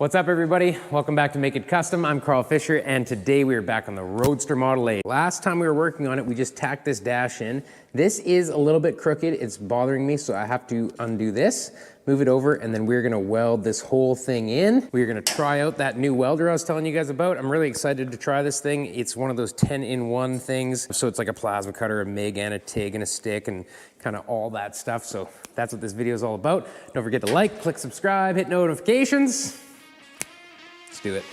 What's up everybody? Welcome back to Make It Custom. I'm Carl Fisher and today we are back on the Roadster Model A. Last time we were working on it, we just tacked this dash in. This is a little bit crooked, it's bothering me, so I have to undo this, move it over, and then we're gonna weld this whole thing in. We're gonna try out that new welder I was telling you guys about. I'm really excited to try this thing. It's one of those 10-in-1 things. So it's like a plasma cutter, a MIG, and a TIG, and a stick, and kind of all that stuff. So that's what this video is all about. Don't forget to like, click subscribe, hit notifications. Let's do it.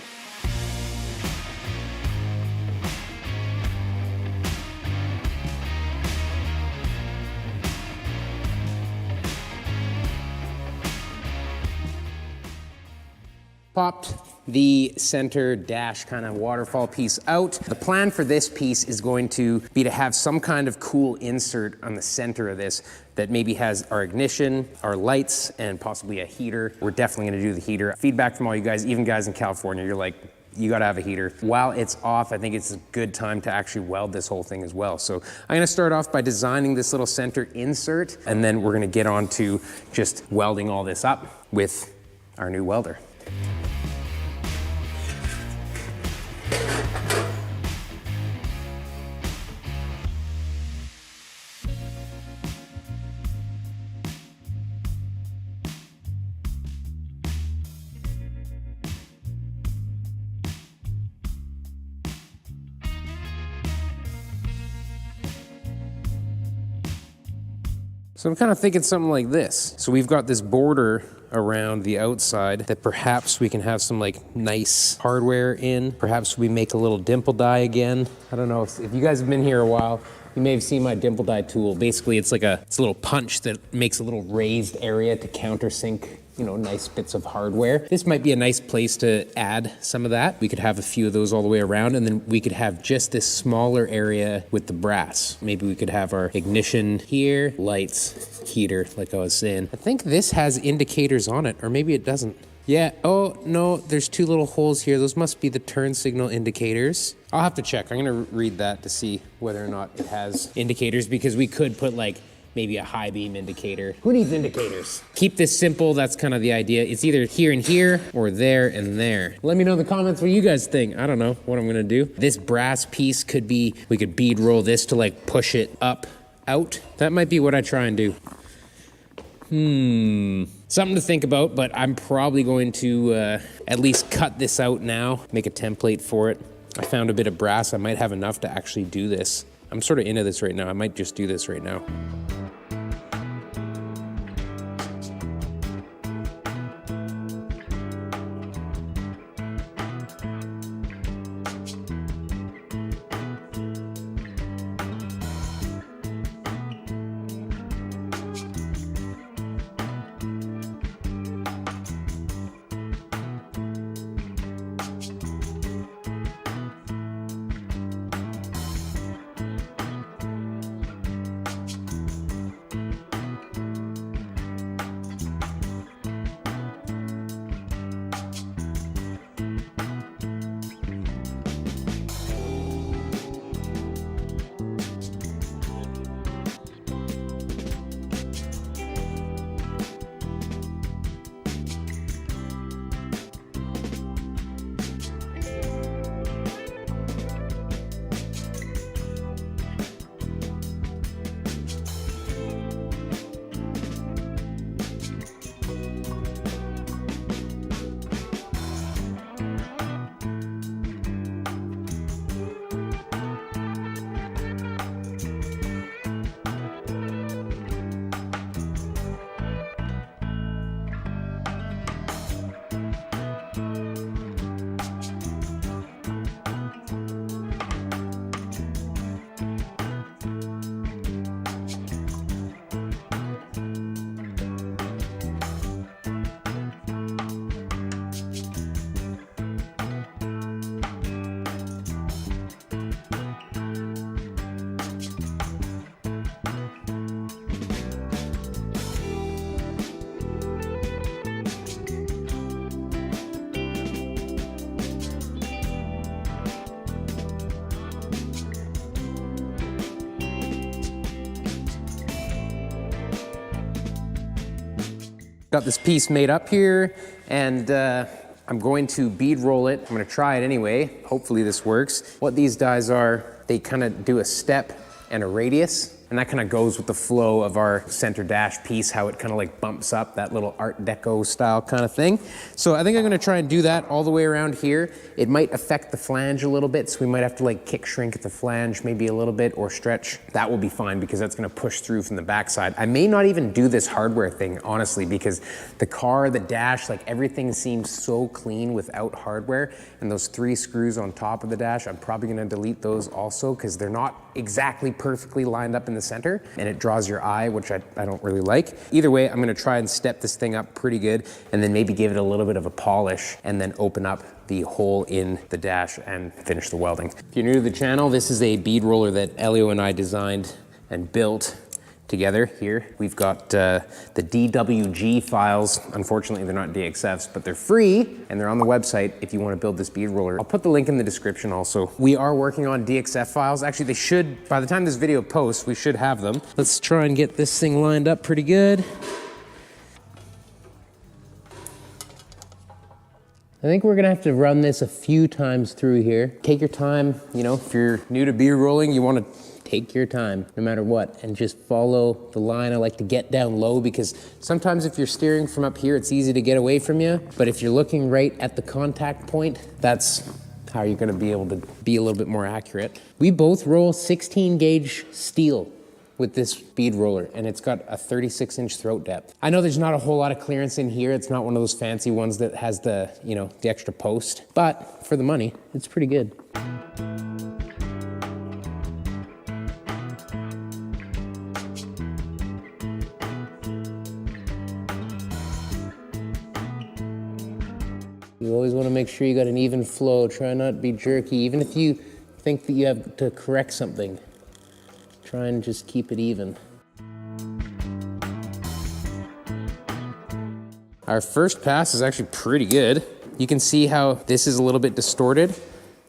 Popped the center dash kind of waterfall piece out. The plan for this piece is going to be to have some kind of cool insert on the center of this that maybe has our ignition, our lights, and possibly a heater. We're definitely gonna do the heater. Feedback from all you guys, even guys in California, you're like, you gotta have a heater. While it's off, I think it's a good time to actually weld this whole thing as well. So I'm gonna start off by designing this little center insert, and then we're gonna get on to just welding all this up with our new welder. So I'm kind of thinking something like this. So we've got this border around the outside that perhaps we can have some like nice hardware in. Perhaps we make a little dimple die again. I don't know if you guys have been here a while, you may have seen my dimple die tool. Basically it's a little punch that makes a little raised area to countersink, you know, nice bits of hardware. This might be a nice place to add some of that. We could have a few of those all the way around, and then we could have just this smaller area with the brass. Maybe we could have our ignition here, lights, heater, like I was saying. I think this has indicators on it, or maybe it doesn't. Yeah, oh no, there's two little holes here. Those must be the turn signal indicators. I'll have to check. I'm gonna read that to see whether or not it has indicators, because we could put like maybe a high beam indicator. Who needs indicators? Keep this simple, that's kind of the idea. It's either here and here, or there and there. Let me know in the comments what you guys think. I don't know what I'm gonna do. This brass piece could be, we could bead roll this to like push it up, out. That might be what I try and do. Something to think about, but I'm probably going to at least cut this out now, make a template for it. I found a bit of brass. I might have enough to actually do this. I'm sort of into this right now. I might just do this right now. Got this piece made up here, and I'm going to bead roll it. I'm gonna try it anyway. Hopefully this works. What these dies are, they kind of do a step and a radius. And that kind of goes with the flow of our center dash piece, how it kind of like bumps up, that little Art Deco style kind of thing. So I think I'm gonna try and do that all the way around here. It might affect the flange a little bit, so we might have to like kick shrink at the flange maybe a little bit or stretch. That will be fine because that's gonna push through from the backside. I may not even do this hardware thing, honestly, because the car, the dash, like everything seems so clean without hardware. And those 3 screws on top of the dash, I'm probably gonna delete those also because they're not exactly perfectly lined up in the center and it draws your eye, which I don't really like. Either way, I'm gonna try and step this thing up pretty good and then maybe give it a little bit of a polish and then open up the hole in the dash and finish the welding. If you're new to the channel, this is a bead roller that Elio and I designed and built together here. We've got the DWG files. Unfortunately, they're not DXFs, but they're free and they're on the website if you want to build this bead roller. I'll put the link in the description also. We are working on DXF files. Actually, they should, by the time this video posts, we should have them. Let's try and get this thing lined up pretty good. I think we're gonna have to run this a few times through here. Take your time, you know, if you're new to bead rolling, you wanna take your time no matter what and just follow the line. I like to get down low because sometimes if you're steering from up here, it's easy to get away from you. But if you're looking right at the contact point, that's how you're gonna be able to be a little bit more accurate. We both roll 16 gauge steel with this bead roller, and it's got a 36-inch throat depth. I know there's not a whole lot of clearance in here. It's not one of those fancy ones that has the, you know, the extra post, but for the money, it's pretty good. You always want to make sure you got an even flow. Try not to be jerky. Even if you think that you have to correct something, try and just keep it even. Our first pass is actually pretty good. You can see how this is a little bit distorted.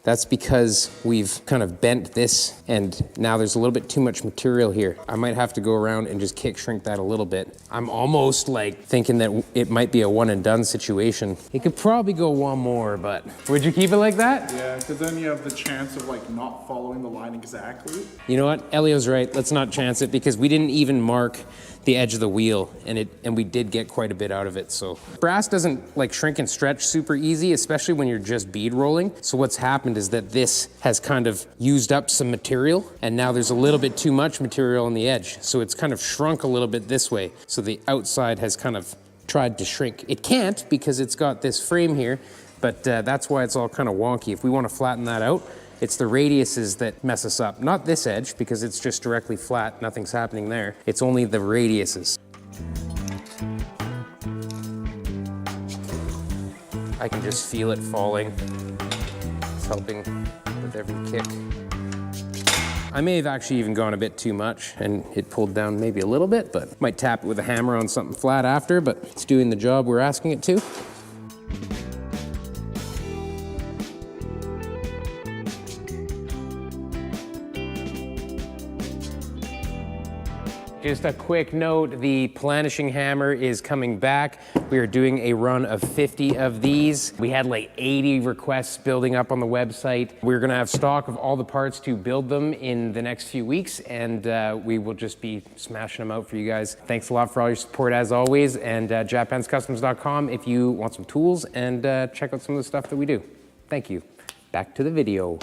That's because we've kind of bent this and now there's a little bit too much material here. I might have to go around and just kick shrink that a little bit. I'm almost like thinking that it might be a one and done situation. It could probably go one more, but would you keep it like that? Yeah, because then you have the chance of like not following the line exactly. You know what, Elio's right, let's not chance it because we didn't even mark the edge of the wheel and we did get quite a bit out of it. So brass doesn't like shrink and stretch super easy, especially when you're just bead rolling. So what's happened is that this has kind of used up some material and now there's a little bit too much material on the edge. So it's kind of shrunk a little bit this way. So the outside has kind of tried to shrink. It can't because it's got this frame here, but that's why it's all kind of wonky. If we want to flatten that out, it's the radiuses that mess us up. Not this edge, because it's just directly flat, nothing's happening there. It's only the radiuses. I can just feel it falling. It's helping with every kick. I may have actually even gone a bit too much and it pulled down maybe a little bit, but might tap it with a hammer on something flat after, but it's doing the job we're asking it to. Just a quick note, the planishing hammer is coming back. We are doing a run of 50 of these. We had like 80 requests building up on the website. We're gonna have stock of all the parts to build them in the next few weeks, and we will just be smashing them out for you guys. Thanks a lot for all your support as always, and japanscustoms.com if you want some tools and check out some of the stuff that we do. Thank you. Back to the video.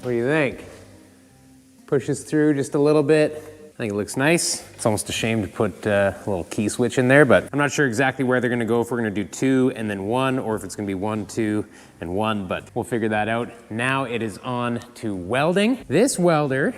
What do you think? Pushes through just a little bit. I think it looks nice. It's almost a shame to put a little key switch in there, but I'm not sure exactly where they're gonna go, if we're gonna do 2 and then 1, or if it's gonna be 1, 2, and 1, but we'll figure that out. Now it is on to welding. This welder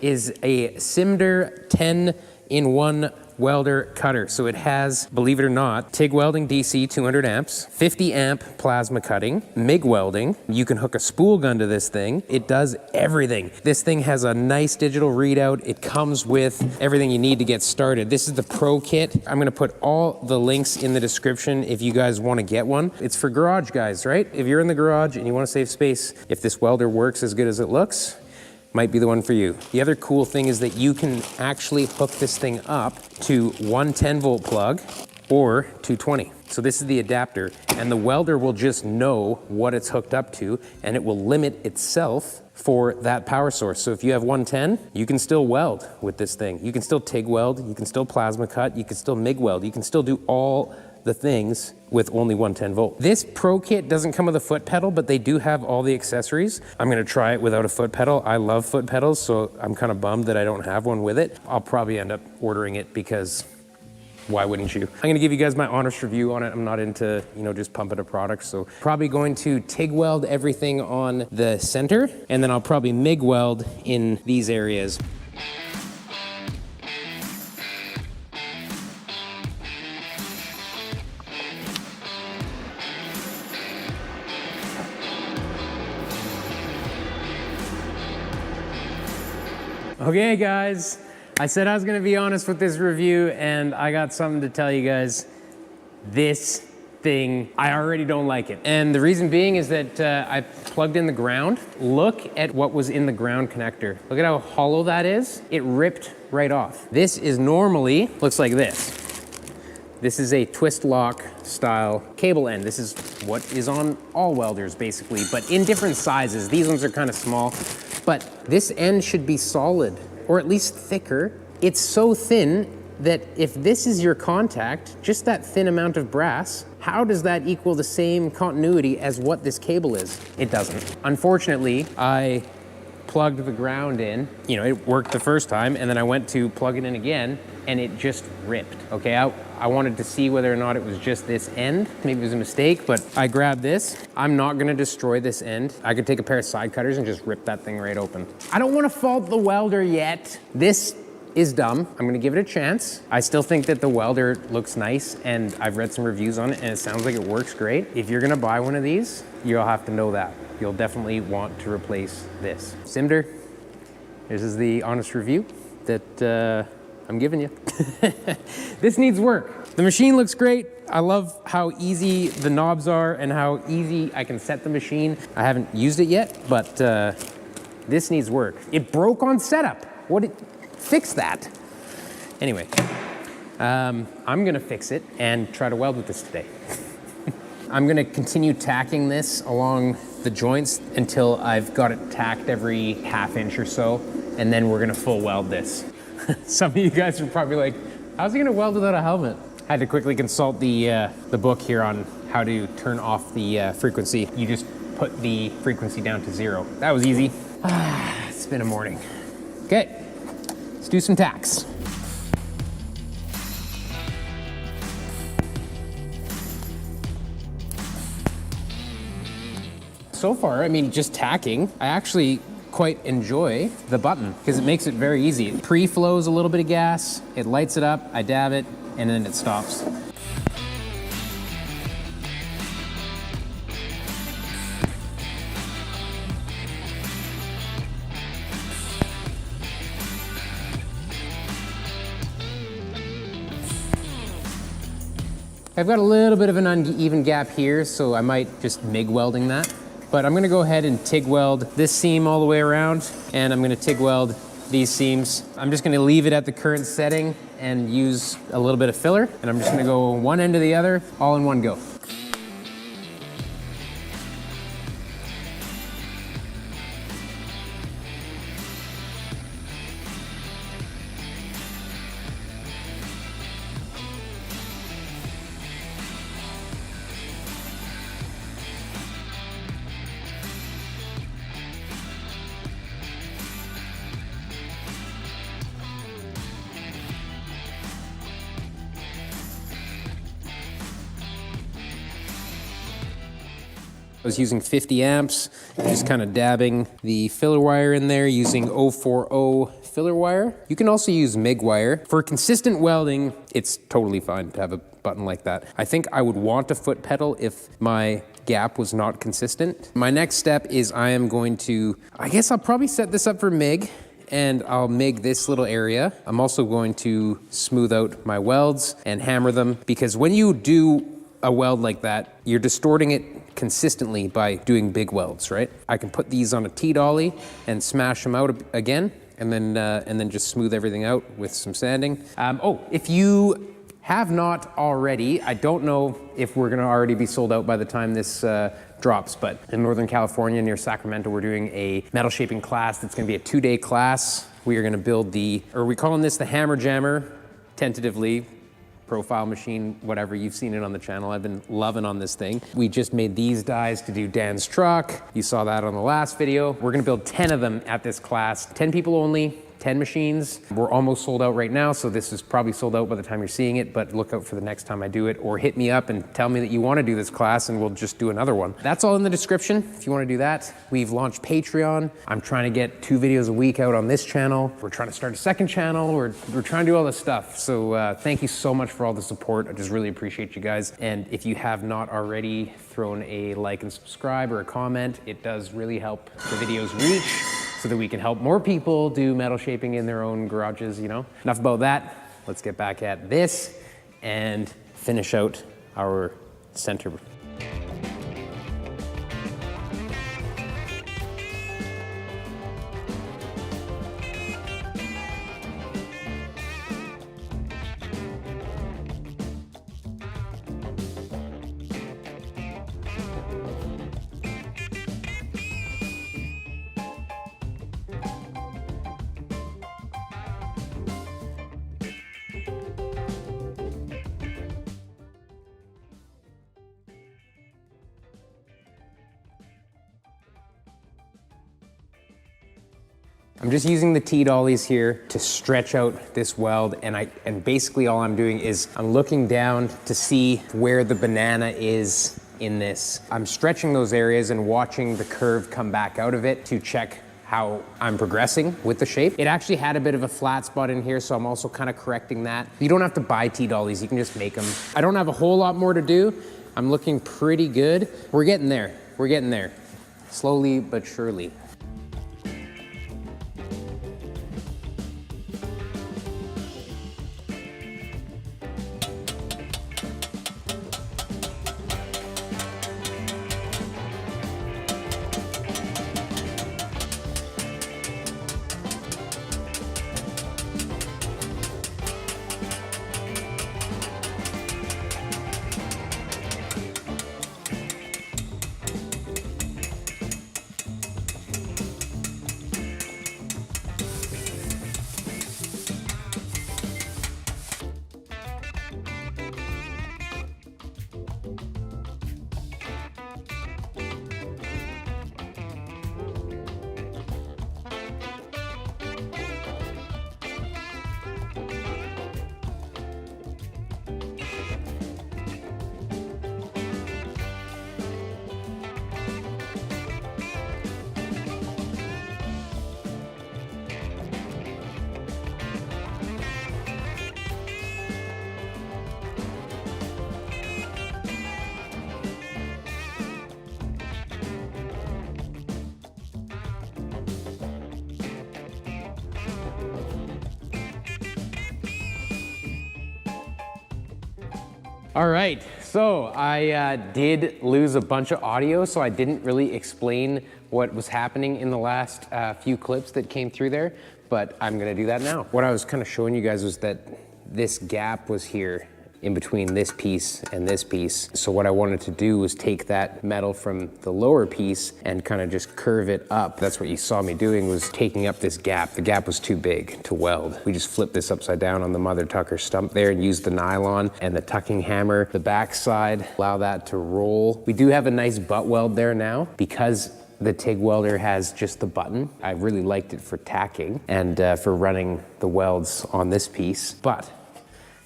is a SSimder 10-in-1 welder cutter. So it has, believe it or not, TIG welding DC 200 amps, 50 amp plasma cutting, MIG welding. You can hook a spool gun to this thing. It does everything. This thing has a nice digital readout. It comes with everything you need to get started. This is the Pro Kit. I'm gonna put all the links in the description if you guys wanna get one. It's for garage guys, right? If you're in the garage and you wanna save space, if this welder works as good as it looks, might be the one for you. The other cool thing is that you can actually hook this thing up to 110 volt plug or 220. So this is the adapter, and the welder will just know what it's hooked up to, and it will limit itself for that power source. So if you have 110, you can still weld with this thing. You can still TIG weld, you can still plasma cut, you can still MIG weld, you can still do all the things with only 110 volt. This Pro Kit doesn't come with a foot pedal, but they do have all the accessories. I'm gonna try it without a foot pedal. I love foot pedals, so I'm kind of bummed that I don't have one with it. I'll probably end up ordering it because why wouldn't you? I'm gonna give you guys my honest review on it. I'm not into, just pumping a product, so probably going to TIG weld everything on the center, and then I'll probably MIG weld in these areas. Okay guys, I said I was gonna be honest with this review, and I got something to tell you guys. This thing, I already don't like it. And the reason being is that I plugged in the ground. Look at what was in the ground connector. Look at how hollow that is. It ripped right off. This is normally, looks like this. This is a twist lock style cable end. This is what is on all welders basically, but in different sizes. These ones are kind of small. But this end should be solid, or at least thicker. It's so thin that if this is your contact, just that thin amount of brass, how does that equal the same continuity as what this cable is? It doesn't. Unfortunately, I plugged the ground in. It worked the first time, and then I went to plug it in again, and it just ripped. Okay, I wanted to see whether or not it was just this end. Maybe it was a mistake, but I grabbed this. I'm not gonna destroy this end. I could take a pair of side cutters and just rip that thing right open. I don't wanna fault the welder yet. This is dumb. I'm gonna give it a chance. I still think that the welder looks nice, and I've read some reviews on it, and it sounds like it works great. If you're gonna buy one of these, you'll have to know that. You'll definitely want to replace this. SSimder, this is the honest review that I'm giving you. This needs work. The machine looks great. I love how easy the knobs are and how easy I can set the machine. I haven't used it yet, but this needs work. It broke on setup. Fix that. Anyway, I'm gonna fix it and try to weld with this today. I'm gonna continue tacking this along the joints until I've got it tacked every ½ inch or so, and then we're gonna full weld this. Some of you guys are probably like, how's he gonna weld without a helmet? I had to quickly consult the book here on how to turn off the frequency. You just put the frequency down to 0. That was easy. It's been a morning. Okay, let's do some tacks. So far, just tacking, I actually quite enjoy the button because it makes it very easy. It pre-flows a little bit of gas, it lights it up, I dab it, and then it stops. I've got a little bit of an uneven gap here, so I might just MIG welding that. But I'm gonna go ahead and TIG weld this seam all the way around, and I'm gonna TIG weld these seams. I'm just gonna leave it at the current setting and use a little bit of filler, and I'm just gonna go one end to the other, all in one go. I was using 50 amps, just kind of dabbing the filler wire in there using 040 filler wire. You can also use MIG wire. For consistent welding, it's totally fine to have a button like that. I think I would want a foot pedal if my gap was not consistent. My next step is I am going to, I guess I'll probably set this up for MIG, and I'll MIG this little area. I'm also going to smooth out my welds and hammer them, because when you do a weld like that, you're distorting it consistently by doing big welds, right? I can put these on a T-dolly and smash them out again, and then just smooth everything out with some sanding. If you have not already, I don't know if we're gonna already be sold out by the time this drops, but in Northern California near Sacramento, we're doing a metal shaping class that's gonna be a 2-day class. We are gonna build we're calling this the Hammer Jammer, tentatively, profile machine, whatever, you've seen it on the channel. I've been loving on this thing. We just made these dies to do Dan's truck. You saw that on the last video. We're gonna build 10 of them at this class, 10 people only, 10 machines. We're almost sold out right now, so this is probably sold out by the time you're seeing it, but look out for the next time I do it, or hit me up and tell me that you want to do this class and we'll just do another one. That's all in the description if you want to do that. We've launched Patreon. I'm trying to get 2 videos a week out on this channel. We're trying to start a second channel. We're trying to do all this stuff. So thank you so much for all the support. I just really appreciate you guys. And if you have not already thrown a like and subscribe or a comment, it does really help the videos reach, so that we can help more people do metal shaping in their own garages, you know? Enough about that. Let's get back at this and finish out our center. I'm just using the T-dollies here to stretch out this weld, and basically all I'm doing is I'm looking down to see where the banana is in this. I'm stretching those areas and watching the curve come back out of it to check how I'm progressing with the shape. It actually had a bit of a flat spot in here, so I'm also kind of correcting that. You don't have to buy T-dollies, you can just make them. I don't have a whole lot more to do. I'm looking pretty good. We're getting there, we're getting there. Slowly but surely. All right, so I did lose a bunch of audio, so I didn't really explain what was happening in the last few clips that came through there, but I'm gonna do that now. What I was kind of showing you guys was that this gap was here in between this piece and this piece. So what I wanted to do was take that metal from the lower piece and kind of just curve it up. That's what you saw me doing, was taking up this gap. The gap was too big to weld. We just flipped this upside down on the mother tucker stump there and used the nylon and the tucking hammer, the back side, allow that to roll. We do have a nice butt weld there now because the TIG welder has just the button. I really liked it for tacking and for running the welds on this piece. But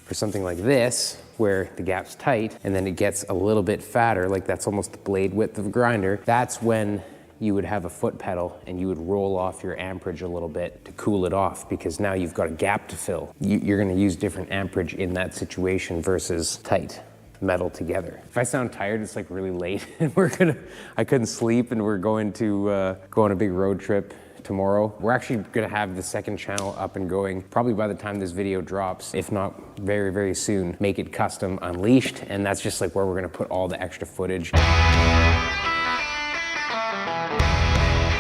for something like this, where the gap's tight and then it gets a little bit fatter, like that's almost the blade width of a grinder, that's when you would have a foot pedal and you would roll off your amperage a little bit to cool it off, because now you've got a gap to fill. You're gonna use different amperage in that situation versus tight metal together. If I sound tired, it's like really late and I couldn't sleep and we're going to go on a big road trip tomorrow. We're actually gonna have the second channel up and going probably by the time this video drops, if not very, very soon. Make It Custom Unleashed, and that's just like where we're gonna put all the extra footage.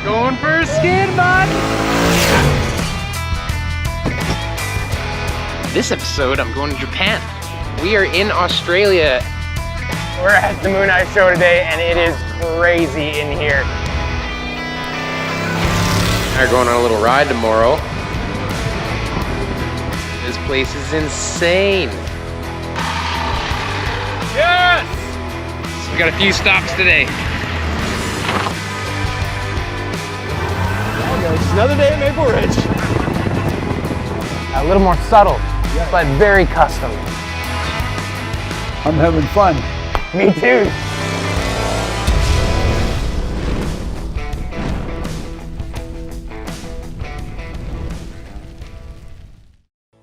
Going for a skid, bud! This episode, I'm going to Japan. We are in Australia. We're at the Moon Eye Show today, and it is crazy in here. We're going on a little ride tomorrow. This place is insane. Yes! So we got a few stops today. It's another day at Maple Ridge. A little more subtle, but very custom. I'm having fun. Me too.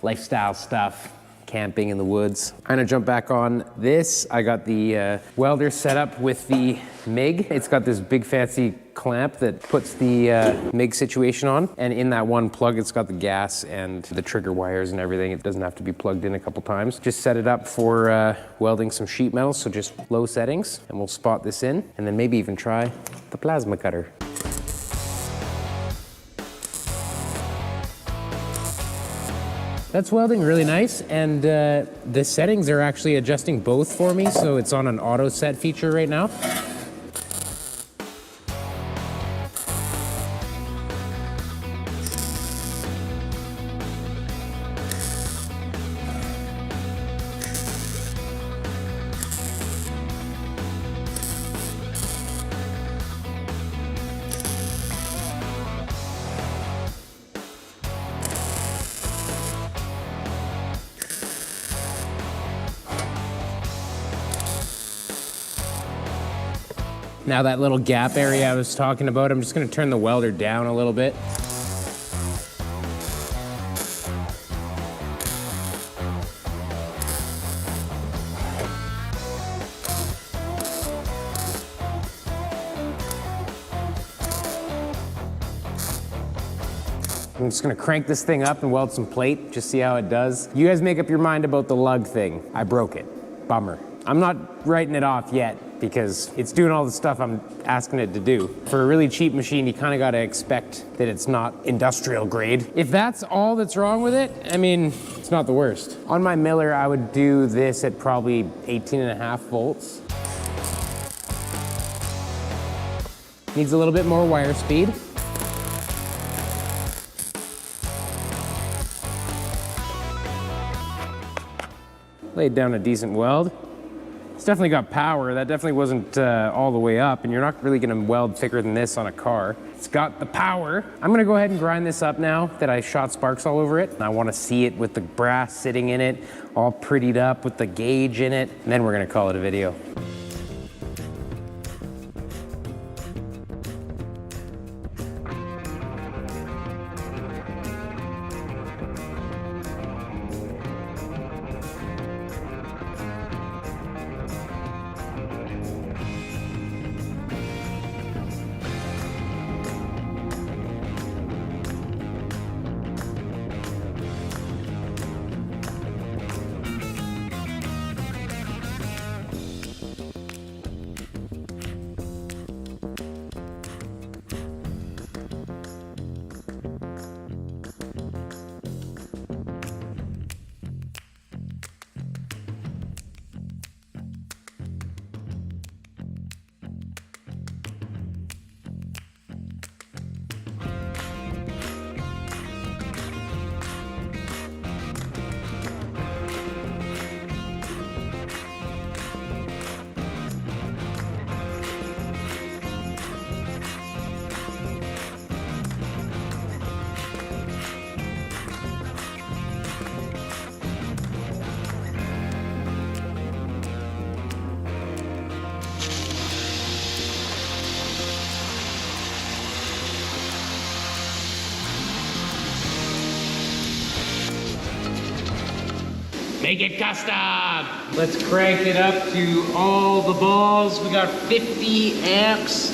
Lifestyle stuff, camping in the woods. I'm gonna jump back on this. I got the welder set up with the MIG. It's got this big fancy clamp that puts the MIG situation on. And in that one plug, it's got the gas and the trigger wires and everything. It doesn't have to be plugged in a couple times. Just set it up for welding some sheet metal, so just low settings. And we'll spot this in, and then maybe even try the plasma cutter. That's welding really nice, and the settings are actually adjusting both for me, so it's on an auto set feature right now. Now that little gap area I was talking about, I'm just gonna turn the welder down a little bit. I'm just gonna crank this thing up and weld some plate, just see how it does. You guys make up your mind about the lug thing. I broke it, bummer. I'm not writing it off yet because it's doing all the stuff I'm asking it to do. For a really cheap machine, you kinda gotta expect that it's not industrial grade. If that's all that's wrong with it, I mean, it's not the worst. On my Miller, I would do this at probably 18.5 volts. Needs a little bit more wire speed. Laid down a decent weld. It's definitely got power. That definitely wasn't all the way up, and you're not really gonna weld thicker than this on a car. It's got the power. I'm gonna go ahead and grind this up now that I shot sparks all over it. And I wanna see it with the brass sitting in it, all prettied up with the gauge in it, and then we're gonna call it a video. Make it custom. Let's crank it up to all the balls. We got 50 amps.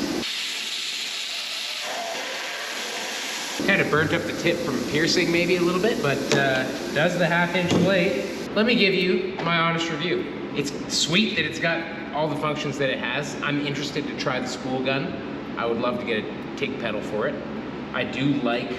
Kind of burnt up the tip from piercing maybe a little bit, but does the 1/2-inch blade. Let me give you my honest review. It's sweet that it's got all the functions that it has. I'm interested to try the spool gun. I would love to get a TIG pedal for it. I do like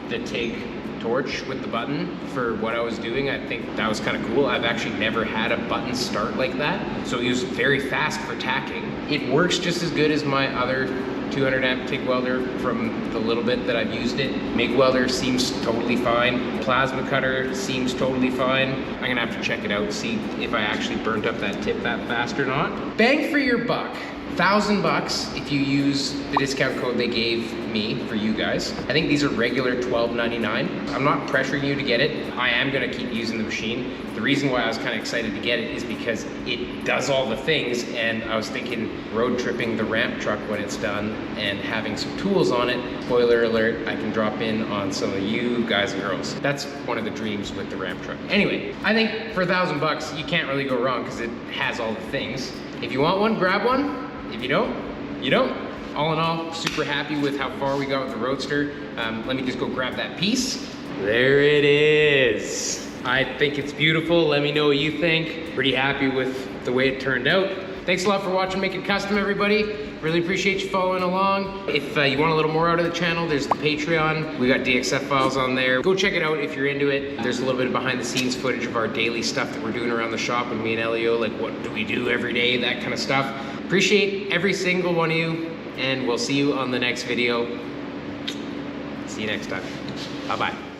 the TIG torch with the button for what I was doing. I think that was kind of cool. I've actually never had a button start like that, so it was very fast for tacking. It works just as good as my other 200 amp TIG welder from the little bit that I've used it. MIG welder seems totally fine. Plasma cutter seems totally fine. I'm gonna have to check it out, see if I actually burnt up that tip that fast or not. Bang for your buck. $1,000 if you use the discount code they gave me for you guys. I think these are regular $12.99. I'm not pressuring you to get it. I am gonna keep using the machine. The reason why I was kind of excited to get it is because it does all the things, and I was thinking road tripping the ramp truck when it's done and having some tools on it. Spoiler alert, I can drop in on some of you guys and girls. That's one of the dreams with the ramp truck. Anyway, I think for $1,000 you can't really go wrong because it has all the things. If you want one, grab one. If you don't, you don't. All in all, super happy with how far we got with the Roadster. Let me just go grab that piece. There it is. I think it's beautiful. Let me know what you think. Pretty happy with the way it turned out. Thanks a lot for watching Make It Custom, everybody. Really appreciate you following along. If you want a little more out of the channel, there's the Patreon. We got DXF files on there. Go check it out if you're into it. There's a little bit of behind the scenes footage of our daily stuff that we're doing around the shop with me and Elio, like what do we do every day, that kind of stuff. Appreciate every single one of you, and we'll see you on the next video. See you next time. Bye-bye.